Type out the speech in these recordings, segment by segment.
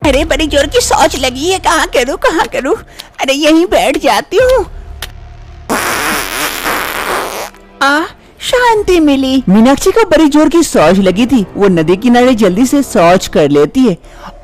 अरे बड़ी जोर की शौच लगी है, कहाँ करूँ? अरे यहीं बैठ जाती हूँ। शांति मिली। मीनाक्षी को बड़ी जोर की शौच लगी थी। वो नदी किनारे जल्दी से शौच कर लेती है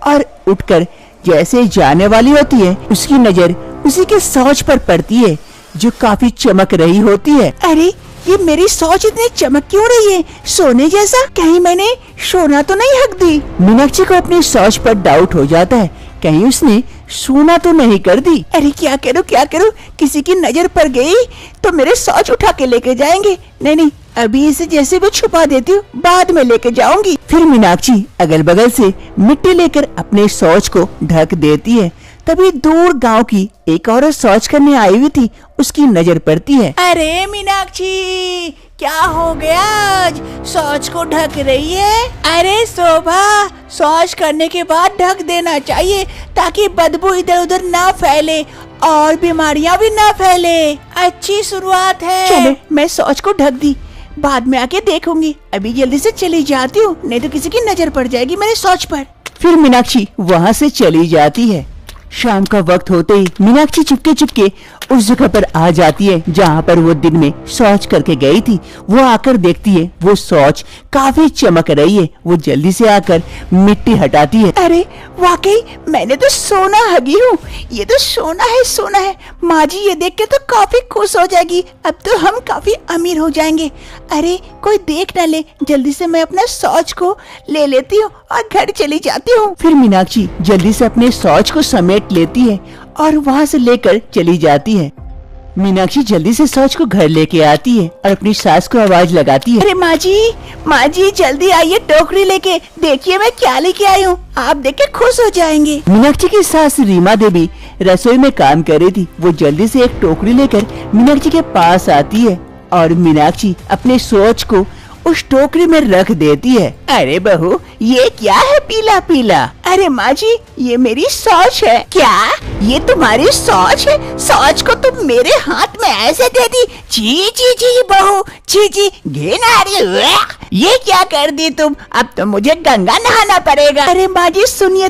और उठकर जैसे जाने वाली होती है, उसकी नजर उसी के शौच पर पड़ती है जो काफी चमक रही होती है। अरे ये मेरी शौच इतनी चमक क्यों रही है, सोने जैसा? कहीं मैंने सोना तो नहीं हक दी? मीनाक्षी को अपनी शौच पर डाउट हो जाता है, कहीं उसने सोना तो नहीं कर दी। अरे क्या करूँ? किसी की नजर पड़ गई तो मेरे शौच उठा के लेके जाएंगे। नहीं, अभी इसे जैसे भी छुपा देती हूँ, बाद में लेके जाऊंगी। फिर मीनाक्षी अगल बगल से मिट्टी लेकर अपने शौच को ढक देती है। तभी दूर गांव की एक औरत शौच करने आई हुई थी, उसकी नजर पड़ती है। अरे मीनाक्षी, क्या हो गया? आज शौच को ढक रही है? अरे शोभा, शौच करने के बाद ढक देना चाहिए ताकि बदबू इधर उधर ना फैले और बीमारियां भी ना फैले। अच्छी शुरुआत है। चलो मैं शौच को ढक दी, बाद में आके देखूंगी। अभी जल्दी से चली जाती हूँ, नहीं तो किसी की नजर पड़ जाएगी मेरे शौच पर। फिर मीनाक्षी वहाँ से चली जाती है। शाम का वक्त होते ही मीनाक्षी चुपके उस जगह पर आ जाती है जहाँ पर वो दिन में शौच करके गई थी। वो आकर देखती है वो शौच काफी चमक रही है। वो जल्दी से आकर मिट्टी हटाती है। अरे वाकई मैंने तो सोना हगी हूँ, ये तो सोना है। माँ जी ये देख के तो काफी खुश हो जाएगी। अब तो हम काफी अमीर हो जाएंगे। अरे कोई देख न ले, जल्दी से मैं अपना शौच को ले लेती हूँ और घर चली जाती हूँ। फिर मीनाक्षी जल्दी से अपने शौच को समेट लेती है और वहाँ से लेकर चली जाती है। मीनाक्षी जल्दी से शौच को घर लेके आती है और अपनी सास को आवाज लगाती है। अरे माँ जी जल्दी आइए, टोकरी लेके। देखिए मैं क्या लेके आई हूँ, आप देख के खुश हो जाएंगे। मीनाक्षी की सास रीमा देवी रसोई में काम कर रही थी। वो जल्दी से एक टोकरी लेकर मीनाक्षी के पास आती है और मीनाक्षी अपने शौच को उस टोकरी में रख देती है। अरे बहू, ये क्या है पीला पीला? अरे माँ जी, ये मेरी शौच है। क्या ये तुम्हारी शौच है? शौच को तुम मेरे हाथ में ऐसे दे दी? जी बहू, जी घिन आ रही है। ये क्या कर दी तुम? अब तो मुझे गंगा नहाना पड़ेगा। अरे माँ जी सुनिए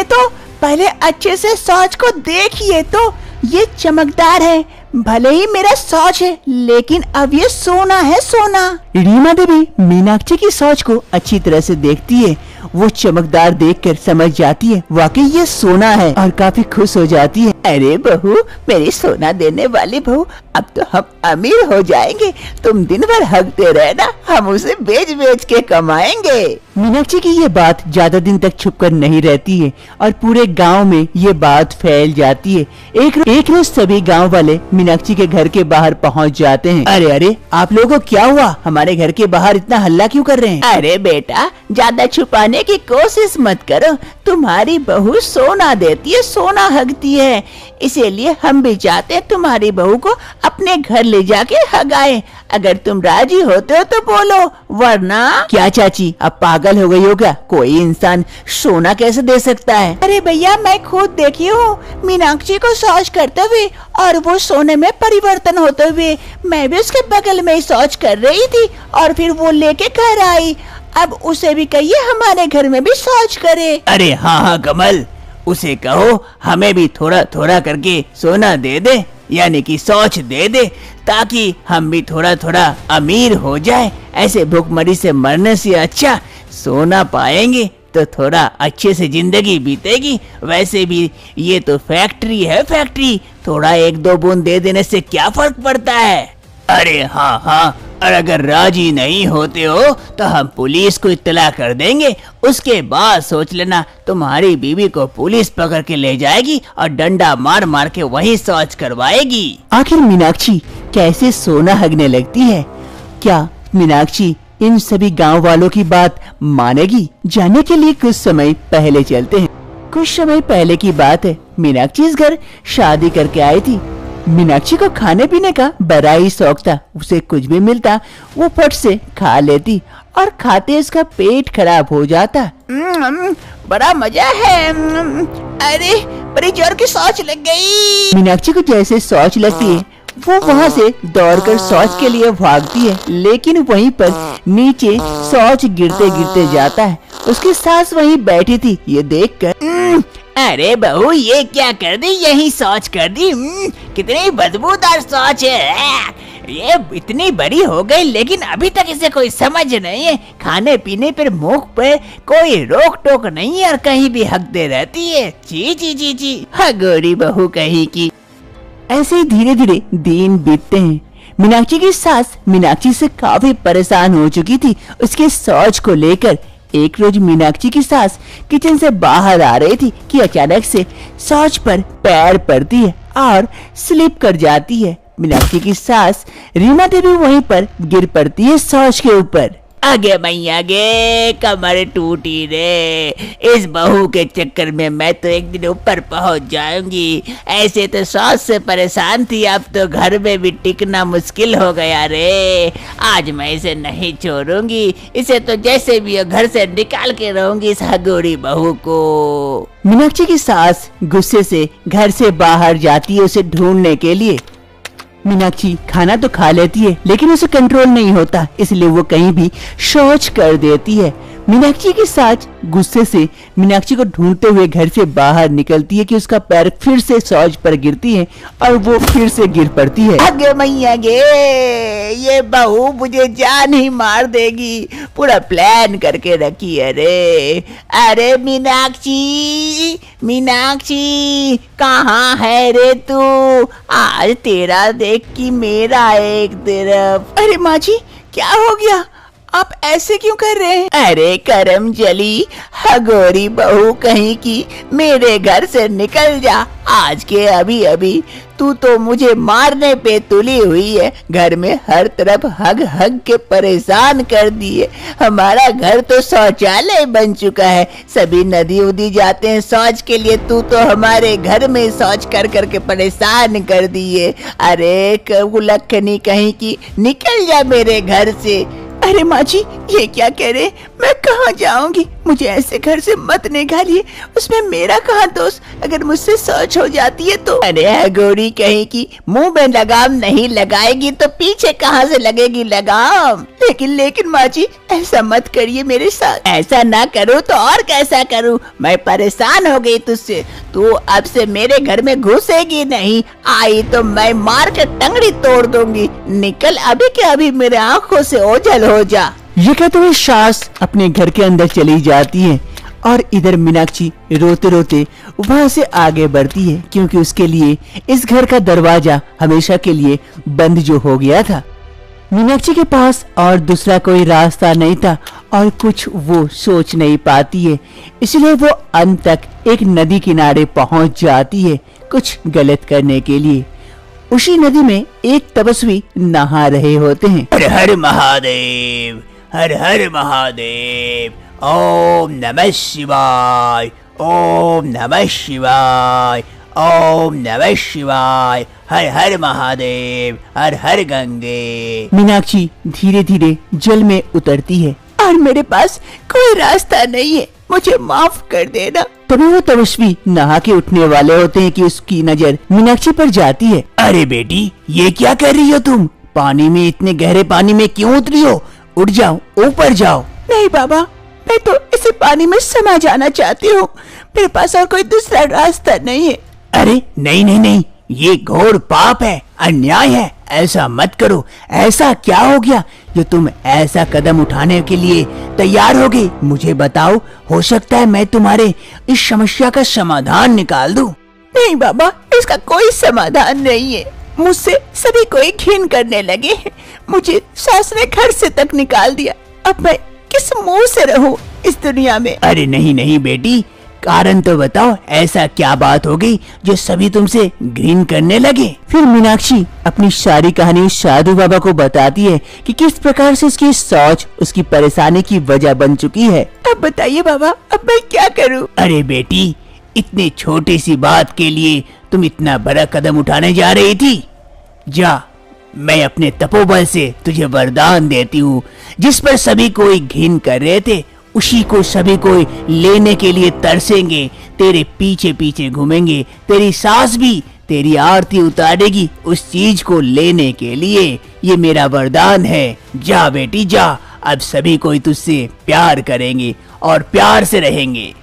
तो पहले अच्छे से शौच को देखिए तो। ये चमकदार है, भले ही मेरा शौच है लेकिन अब ये सोना है, सोना। रीमा देवी मीनाक्षी की शौच को अच्छी तरह से देखती है। वो चमकदार देखकर समझ जाती है वाकई ये सोना है और काफी खुश हो जाती है। अरे बहू, मेरी सोना देने वाली बहू, अब तो हम अमीर हो जाएंगे। तुम दिन भर हकते रहना, हम उसे बेच के कमाएंगे। मीनाक्षी की ये बात ज्यादा दिन तक छुपकर नहीं रहती है और पूरे गांव में ये बात फैल जाती है। एक रोज सभी गांव वाले मीनाक्षी के घर के बाहर पहुंच जाते हैं। अरे आप लोगों को क्या हुआ? हमारे घर के बाहर इतना हल्ला क्यों कर रहे हैं? अरे बेटा, ज्यादा छुपाने की कोशिश मत करो। तुम्हारी बहू सोना देती है, सोना हगती है, इसीलिए हम भी चाहते हैं तुम्हारी बहू को अपने घर ले जाके हगाए। अगर तुम राजी होते हो तो बोलो, वरना। क्या चाची, अब पागल हो गई हो क्या? कोई इंसान सोना कैसे दे सकता है? अरे भैया, मैं खुद देखी हूँ मीनाक्षी को शौच करते हुए और वो सोने में परिवर्तन होते हुए। मैं भी उसके बगल में ही शौच कर रही थी और फिर वो लेके घर आई। अब उसे भी कहिए हमारे घर में भी शौच करे। अरे हाँ कमल, उसे कहो हमें भी थोड़ा थोड़ा करके सोना दे दे, यानी कि शौच दे दे, ताकि हम भी थोड़ा थोड़ा अमीर हो जाए। ऐसे भूखमरी से मरने से अच्छा सोना पाएंगे तो थोड़ा अच्छे से जिंदगी बीतेगी। वैसे भी ये तो फैक्ट्री है, फैक्ट्री, थोड़ा एक दो बूंद दे देने से क्या फर्क पड़ता है। अरे हाँ, और अगर राजी नहीं होते हो तो हम पुलिस को इत्तला कर देंगे। उसके बाद सोच लेना, तुम्हारी बीवी को पुलिस पकड़ के ले जाएगी और डंडा मार मार के वहीं शौच करवाएगी। आखिर मीनाक्षी कैसे सोना हगने लगती है? क्या मीनाक्षी इन सभी गांव वालों की बात मानेगी? जानने के लिए कुछ समय पहले चलते हैं। कुछ समय पहले की बात है, मीनाक्षी इस घर शादी करके आई थी। मीनाक्षी को खाने पीने का बड़ा ही शौक था। उसे कुछ भी मिलता वो फट से खा लेती और खाते उसका पेट खराब हो जाता। बड़ा मजा है। अरे बड़ी जोर की शौच लग गई। मीनाक्षी को जैसे शौच लगती है वो वहाँ से दौड़कर शौच के लिए भागती है, लेकिन वहीं पर नीचे शौच गिरते गिरते जाता है। उसकी सास वहीं बैठी थी, ये देखकर अरे बहू ये क्या कर दी, यही शौच कर दी। कितनी बदबूदार शौच है, ये इतनी बड़ी हो गई लेकिन अभी तक इसे कोई समझ नहीं है। खाने पीने पर मुंह पे कोई रोक टोक नहीं है और कहीं भी हकते रहती है। जी जी जी जी, हगोरी बहू कहीं की। ऐसे ही धीरे धीरे दिन बीतते हैं। मीनाक्षी की सास मीनाक्षी से काफी परेशान हो चुकी थी उसके शौच को लेकर। एक रोज मीनाक्षी की सास किचन से बाहर आ रही थी कि अचानक से शौच पर पैर पड़ती है और स्लिप कर जाती है। मीनाक्षी की सास रीमा देवी वहीं पर गिर पड़ती है शौच के ऊपर। आगे मैया गे, कमर टूटी रे। इस बहू के चक्कर में मैं तो एक दिन ऊपर पहुंच जाऊंगी। ऐसे तो सास से परेशान थी, अब तो घर में भी टिकना मुश्किल हो गया रे। आज मैं इसे नहीं छोड़ूंगी, इसे तो जैसे भी हो घर से निकाल के रहूंगी इस हगोरी बहू को। मीनाक्षी की सास गुस्से से घर से बाहर जाती है उसे ढूंढने के लिए। मीनाक्षी खाना तो खा लेती है लेकिन उसे कंट्रोल नहीं होता, इसलिए वो कहीं भी शौच कर देती है। मीनाक्षी की सास गुस्से से मीनाक्षी को ढूंढते हुए घर से बाहर निकलती है कि उसका पैर फिर से शौच पर गिरती है और वो फिर से गिर पड़ती है। आगे मैया गे, ये बहू मुझे जान ही मार देगी, पूरा प्लान करके रखी है रे। अरे मीनाक्षी, मीनाक्षी कहाँ है रे तू? आज तेरा देख कि मेरा एक तरफ। अरे माँ जी क्या हो गया, आप ऐसे क्यों कर रहे हैं? अरे करम चली, हगोरी बहू कहीं की, मेरे घर से निकल जा आज के अभी अभी। तू तो मुझे मारने पे तुली हुई है, घर में हर तरफ हग हग के परेशान कर दिए। हमारा घर तो शौचालय बन चुका है, सभी नदी उदी जाते हैं शौच के लिए, तू तो हमारे घर में शौच कर करके परेशान कर दिए। अरे कुलक्खनी कहीं की, निकल जा मेरे घर से। अरे माँ जी ये क्या कह रहे, मैं कहाँ जाऊंगी, मुझे ऐसे घर से मत निकालिए, उसमें मेरा कहाँ दोष, अगर मुझसे शौच हो जाती है तो। अरे गोरी कहीं की, मुंह में लगाम नहीं लगाएगी तो पीछे कहाँ से लगेगी लगाम? लेकिन माँ जी ऐसा मत करिए मेरे साथ। ऐसा ना करूँ तो और कैसा करूँ, मैं परेशान हो गई तुझसे। तू अब से मेरे घर में घुसेगी नहीं, आई तो मैं मार के टंगड़ी तोड़ दूंगी। निकल अभी के अभी मेरे आंखों से ओझल हो जा। ये कहते हुए सास अपने घर के अंदर चली जाती है और इधर मीनाक्षी रोते रोते वहाँ से आगे बढ़ती है, क्योंकि उसके लिए इस घर का दरवाजा हमेशा के लिए बंद जो हो गया था। मीनाक्षी के पास और दूसरा कोई रास्ता नहीं था और कुछ वो सोच नहीं पाती है, इसलिए वो अंत तक एक नदी किनारे पहुंच जाती है कुछ गलत करने के लिए। उसी नदी में एक तपस्वी नहा रहे होते हैं। हर हर महादेव, हर हर महादेव, ओम नमः शिवाय, ओम नमः शिवाय, ओम नमः शिवाय, हर हर महादेव, हर हर गंगे। मीनाक्षी धीरे धीरे जल में उतरती है और मेरे पास कोई रास्ता नहीं है, मुझे माफ कर देना। तभी वो तपस्वी नहा के उठने वाले होते हैं कि उसकी नजर मीनाक्षी पर जाती है। अरे बेटी ये क्या कर रही हो तुम, पानी में, इतने गहरे पानी में क्यों उतरी हो? उठ जाओ, ऊपर जाओ। नहीं बाबा, मैं तो इसे पानी में समा जाना चाहती हूँ, मेरे पास और कोई दूसरा रास्ता नहीं है। अरे नहीं नहीं नहीं, ये घोर पाप है, अन्याय है, ऐसा मत करो। ऐसा क्या हो गया जो तुम ऐसा कदम उठाने के लिए तैयार हो गई? मुझे बताओ, हो सकता है मैं तुम्हारे इस समस्या का समाधान निकाल दूं। नहीं बाबा, इसका कोई समाधान नहीं है, मुझसे सभी कोई घिन करने लगे हैं, मुझे सास ने घर से तक निकाल दिया, अब मैं किस मुंह से रहूं इस दुनिया में? अरे नहीं नहीं बेटी, कारण तो बताओ, ऐसा क्या बात हो गई जो सभी तुमसे घृण करने लगे? फिर मीनाक्षी अपनी सारी कहानी साधु बाबा को बताती है कि किस प्रकार से उसकी सोच उसकी परेशानी की वजह बन चुकी है। अब बताइए बाबा, अब मैं क्या करूं? अरे बेटी, इतनी छोटी सी बात के लिए तुम इतना बड़ा कदम उठाने जा रही थी? जा, मैं अपने तपोबल से तुझे वरदान देती हूँ, जिस पर सभी कोई घिन कर रहे थे उसी को सभी कोई लेने के लिए तरसेंगे, तेरे पीछे पीछे घूमेंगे, तेरी सास भी तेरी आरती उतारेगी उस चीज को लेने के लिए। ये मेरा वरदान है। जा बेटी जा, अब सभी कोई तुझसे प्यार करेंगे और प्यार से रहेंगे।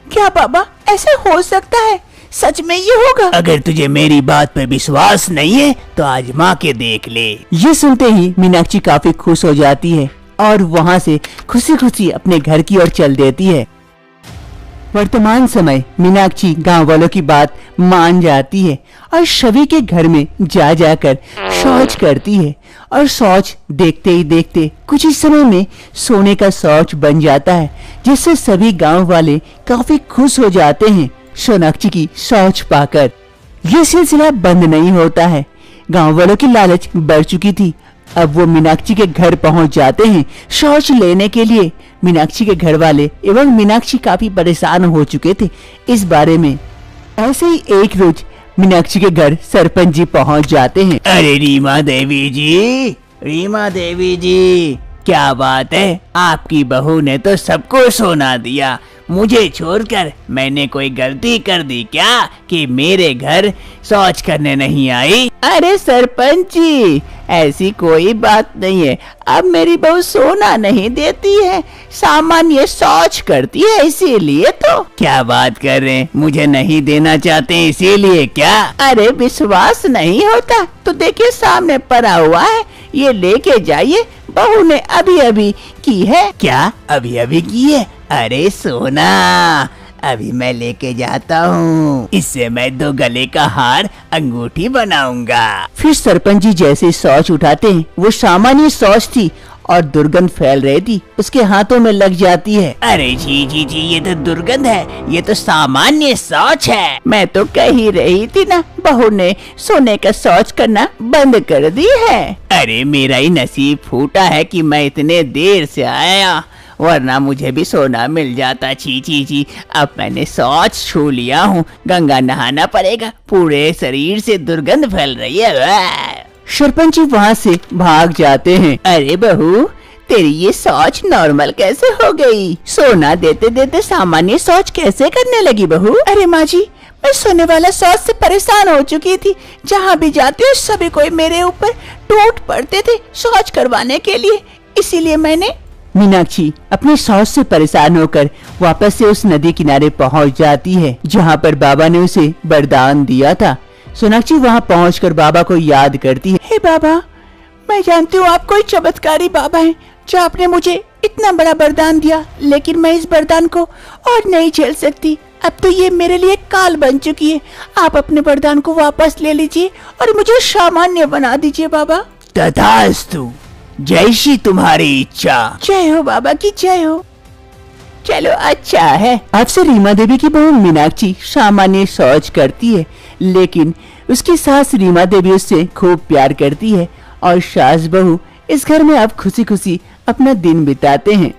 क्या बाबा, ऐसा हो सकता है? सच में ये होगा? अगर तुझे मेरी बात पे विश्वास नहीं है तो आजमा के देख ले। ये सुनते ही मीनाक्षी काफी खुश हो जाती है और वहाँ से खुशी खुशी अपने घर की ओर चल देती है। वर्तमान समय मीनाक्षी गांव वालों की बात मान जाती है और शवि के घर में जा जाकर शौच करती है और शौच देखते ही देखते कुछ ही समय में सोने का शौच बन जाता है, जिससे सभी गांव वाले काफी खुश हो जाते हैं सोनाक्षी की शौच पाकर। ये सिलसिला बंद नहीं होता है। गांव वालों की लालच बढ़ चुकी थी। अब वो मीनाक्षी के घर पहुंच जाते हैं शौच लेने के लिए। मीनाक्षी के घर वाले एवं मीनाक्षी काफी परेशान हो चुके थे इस बारे में। ऐसे ही एक रोज मीनाक्षी के घर सरपंच जी पहुंच जाते हैं। अरे रीमा देवी जी, रीमा देवी जी, क्या बात है, आपकी बहू ने तो सबको सोना दिया, मुझे छोड़कर। मैंने कोई गलती कर दी क्या कि मेरे घर शौच करने नहीं आई? अरे सरपंच जी, ऐसी कोई बात नहीं है। अब मेरी बहू सोना नहीं देती है, सामान्य शौच करती है, इसीलिए तो। क्या बात कर रहे हैं, मुझे नहीं देना चाहते इसीलिए क्या? अरे विश्वास नहीं होता तो देखिए सामने पड़ा हुआ है, ये लेके जाइए, बहू ने अभी अभी की है। क्या अभी अभी की है? अरे सोना, अभी मैं लेके जाता हूँ, इससे मैं 2 गले का हार अंगूठी बनाऊंगा। फिर सरपंच जी जैसे शौच उठाते हैं, वो सामान्य शौच थी और दुर्गंध फैल रही थी, उसके हाथों में लग जाती है। अरे जी जी जी, ये तो दुर्गंध है, ये तो सामान्य शौच है। मैं तो कह ही रही थी ना, बहू ने सोने का शौच करना बंद कर दी है। अरे मेरा ही नसीब फूटा है कि मैं इतने देर से आया, वरना मुझे भी सोना मिल जाता। छी छी छी, अब मैंने शौच छू लिया हूँ, गंगा नहाना पड़ेगा, पूरे शरीर से दुर्गंध फैल रही है। सरपंच जी वहाँ से भाग जाते हैं। अरे बहू, तेरी ये शौच नॉर्मल कैसे हो गई? सोना देते देते सामान्य शौच कैसे करने लगी बहू? अरे माँ जी, मैं सोने वाला शौच से परेशान हो चुकी थी। जहाँ भी जाती हूँ सभी कोई मेरे ऊपर टूट पड़ते थे शौच करवाने के लिए, इसीलिए मैंने। मीनाक्षी अपने शौच से परेशान होकर वापस से उस नदी किनारे पहुंच जाती है जहां पर बाबा ने उसे वरदान दिया था। सोनाक्षी वहां पहुंचकर बाबा को याद करती है। हे बाबा, मैं जानती हूँ आप कोई चमत्कारी बाबा हैं जो आपने मुझे इतना बड़ा वरदान दिया, लेकिन मैं इस वरदान को और नहीं झेल सकती। अब तो ये मेरे लिए काल बन चुकी है। आप अपने वरदान को वापस ले लीजिए और मुझे सामान्य बना दीजिए बाबा। तथास्तु, जैसी तुम्हारी इच्छा। जय हो बाबा की जय हो। चलो अच्छा है। अब से रीमा देवी की बहू मीनाक्षी सामान्य शौच करती है, लेकिन उसकी सास रीमा देवी उससे खूब प्यार करती है और सास बहू इस घर में अब खुशी खुशी अपना दिन बिताते हैं।